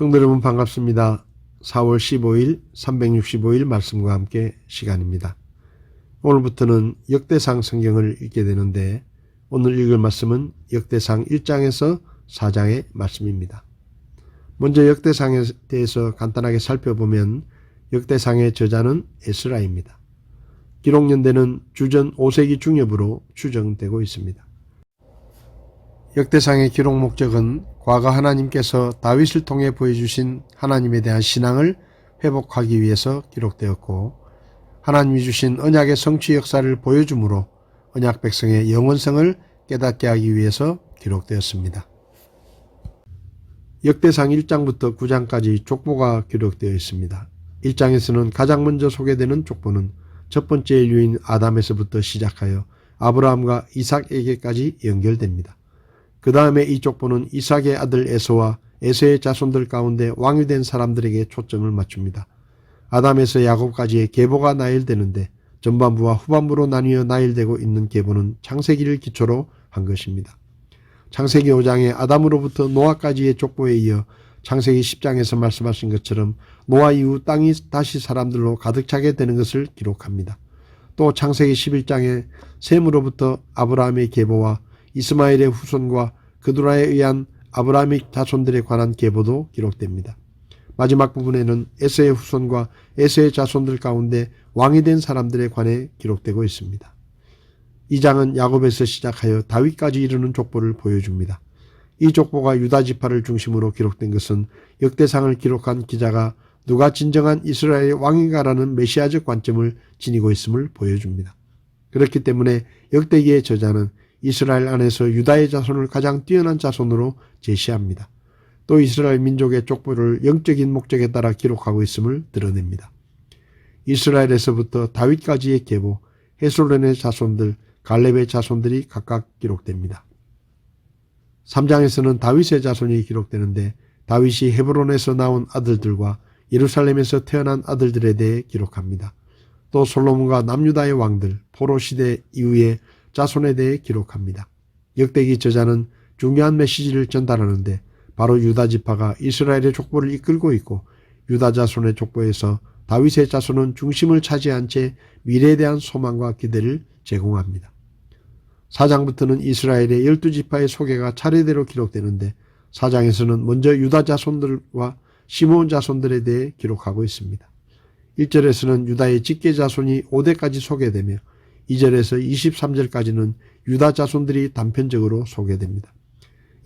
성도 여러분 반갑습니다. 4월 15일 365일 말씀과 함께 시간입니다. 오늘부터는 역대상 성경을 읽게 되는데 오늘 읽을 말씀은 역대상 1장에서 4장의 말씀입니다. 먼저 역대상에 대해서 간단하게 살펴보면 역대상의 저자는 에스라입니다. 기록 연대는 주전 5세기 중엽으로 추정되고 있습니다. 역대상의 기록 목적은 과거 하나님께서 다윗을 통해 보여주신 하나님에 대한 신앙을 회복하기 위해서 기록되었고, 하나님이 주신 언약의 성취 역사를 보여주므로 언약 백성의 영원성을 깨닫게 하기 위해서 기록되었습니다. 역대상 1장부터 9장까지 족보가 기록되어 있습니다. 1장에서는 가장 먼저 소개되는 족보는 첫 번째 인류인 아담에서부터 시작하여 아브라함과 이삭에게까지 연결됩니다. 그 다음에 이 족보는 이삭의 아들 에서와 에서의 자손들 가운데 왕이 된 사람들에게 초점을 맞춥니다. 아담에서 야곱까지의 계보가 나열되는데 전반부와 후반부로 나뉘어 나열되고 있는 계보는 창세기를 기초로 한 것입니다. 창세기 5장의 아담으로부터 노아까지의 족보에 이어 창세기 10장에서 말씀하신 것처럼 노아 이후 땅이 다시 사람들로 가득 차게 되는 것을 기록합니다. 또 창세기 11장에 셈으로부터 아브라함의 계보와 이스마엘의 후손과 그두라에 의한 아브라함의 자손들에 관한 계보도 기록됩니다. 마지막 부분에는 에서의 후손과 에서의 자손들 가운데 왕이 된 사람들에 관해 기록되고 있습니다. 이 장은 야곱에서 시작하여 다윗까지 이르는 족보를 보여줍니다. 이 족보가 유다 지파를 중심으로 기록된 것은 역대상을 기록한 기자가 누가 진정한 이스라엘의 왕인가라는 메시아적 관점을 지니고 있음을 보여줍니다. 그렇기 때문에 역대기의 저자는 이스라엘 안에서 유다의 자손을 가장 뛰어난 자손으로 제시합니다. 또 이스라엘 민족의 족보를 영적인 목적에 따라 기록하고 있음을 드러냅니다. 이스라엘에서부터 다윗까지의 계보, 헤솔론의 자손들, 갈렙의 자손들이 각각 기록됩니다. 3장에서는 다윗의 자손이 기록되는데 다윗이 헤브론에서 나온 아들들과 예루살렘에서 태어난 아들들에 대해 기록합니다. 또 솔로몬과 남유다의 왕들, 포로 시대 이후의 자손에 대해 기록합니다. 역대기 저자는 중요한 메시지를 전달하는데 바로 유다 지파가 이스라엘의 족보를 이끌고 있고 유다 자손의 족보에서 다윗의 자손은 중심을 차지한 채 미래에 대한 소망과 기대를 제공합니다. 4장부터는 이스라엘의 12지파의 소개가 차례대로 기록되는데 4장에서는 먼저 유다 자손들과 시므온 자손들에 대해 기록하고 있습니다. 1절에서는 유다의 직계 자손이 5대까지 소개되며 2절에서 23절까지는 유다 자손들이 단편적으로 소개됩니다.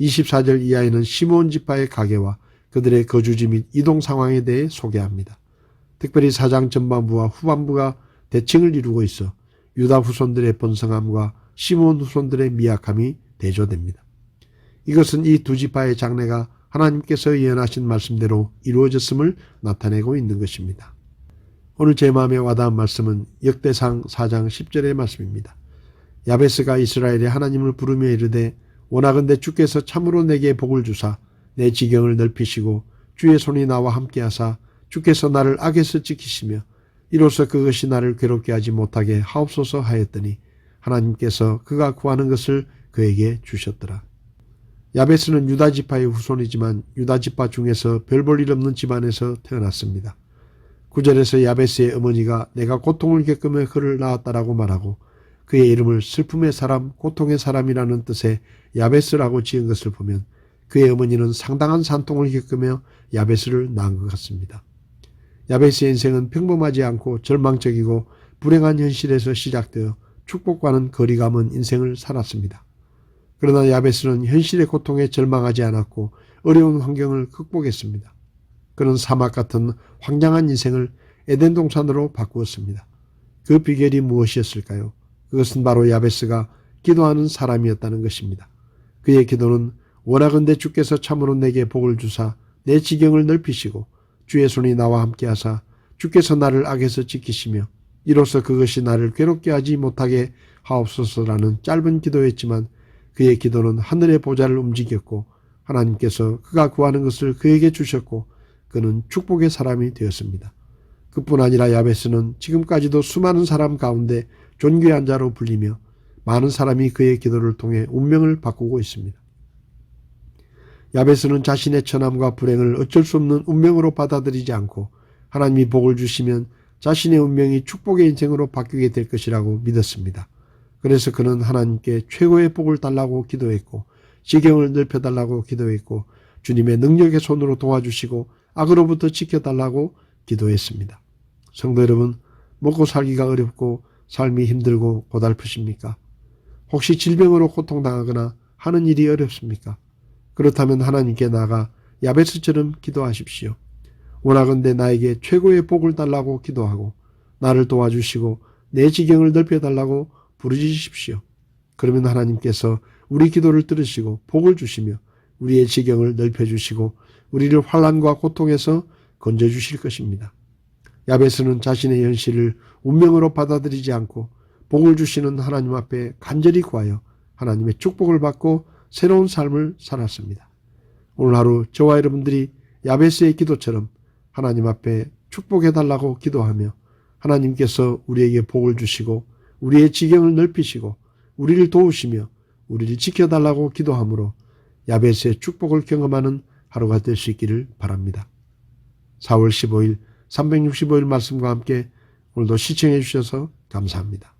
24절 이하에는 시므온 지파의 가계와 그들의 거주지 및 이동 상황에 대해 소개합니다. 특별히 4장 전반부와 후반부가 대칭을 이루고 있어 유다 후손들의 번성함과 시므온 후손들의 미약함이 대조됩니다. 이것은 이 두 지파의 장래가 하나님께서 예언하신 말씀대로 이루어졌음을 나타내고 있는 것입니다. 오늘 제 마음에 와닿은 말씀은 역대상 4장 10절의 말씀입니다. 야베스가 이스라엘의 하나님을 부르며 이르되 원하건대 주께서 참으로 내게 복을 주사 내 지경을 넓히시고 주의 손이 나와 함께하사 주께서 나를 악에서 지키시며 이로써 그것이 나를 괴롭게 하지 못하게 하옵소서 하였더니 하나님께서 그가 구하는 것을 그에게 주셨더라. 야베스는 유다 지파의 후손이지만 유다 지파 중에서 별 볼 일 없는 집안에서 태어났습니다. 9절에서 야베스의 어머니가 내가 고통을 겪으며 그를 낳았다라고 말하고 그의 이름을 슬픔의 사람, 고통의 사람이라는 뜻의 야베스라고 지은 것을 보면 그의 어머니는 상당한 산통을 겪으며 야베스를 낳은 것 같습니다. 야베스의 인생은 평범하지 않고 절망적이고 불행한 현실에서 시작되어 축복과는 거리가 먼 인생을 살았습니다. 그러나 야베스는 현실의 고통에 절망하지 않았고 어려운 환경을 극복했습니다. 그는 사막 같은 황량한 인생을 에덴 동산으로 바꾸었습니다. 그 비결이 무엇이었을까요? 그것은 바로 야베스가 기도하는 사람이었다는 것입니다. 그의 기도는 원하건대 주께서 참으로 내게 복을 주사 내 지경을 넓히시고 주의 손이 나와 함께하사 주께서 나를 악에서 지키시며 이로써 그것이 나를 괴롭게 하지 못하게 하옵소서라는 짧은 기도였지만 그의 기도는 하늘의 보좌를 움직였고 하나님께서 그가 구하는 것을 그에게 주셨고 그는 축복의 사람이 되었습니다. 그뿐 아니라 야베스는 지금까지도 수많은 사람 가운데 존귀한 자로 불리며 많은 사람이 그의 기도를 통해 운명을 바꾸고 있습니다. 야베스는 자신의 처남과 불행을 어쩔 수 없는 운명으로 받아들이지 않고 하나님이 복을 주시면 자신의 운명이 축복의 인생으로 바뀌게 될 것이라고 믿었습니다. 그래서 그는 하나님께 최고의 복을 달라고 기도했고 지경을 넓혀달라고 기도했고 주님의 능력의 손으로 도와주시고 악으로부터 지켜달라고 기도했습니다. 성도 여러분, 먹고 살기가 어렵고 삶이 힘들고 고달프십니까? 혹시 질병으로 고통당하거나 하는 일이 어렵습니까? 그렇다면 하나님께 나아가 야베스처럼 기도하십시오. 원하건대 나에게 최고의 복을 달라고 기도하고 나를 도와주시고 내 지경을 넓혀달라고 부르짖으십시오. 그러면 하나님께서 우리 기도를 들으시고 복을 주시며 우리의 지경을 넓혀주시고 우리를 환난과 고통에서 건져주실 것입니다. 야베스는 자신의 현실을 운명으로 받아들이지 않고 복을 주시는 하나님 앞에 간절히 구하여 하나님의 축복을 받고 새로운 삶을 살았습니다. 오늘 하루 저와 여러분들이 야베스의 기도처럼 하나님 앞에 축복해달라고 기도하며 하나님께서 우리에게 복을 주시고 우리의 지경을 넓히시고 우리를 도우시며 우리를 지켜달라고 기도함으로 야베스의 축복을 경험하는 하루가 될 수 있기를 바랍니다. 4월 15일 365일 말씀과 함께 오늘도 시청해 주셔서 감사합니다.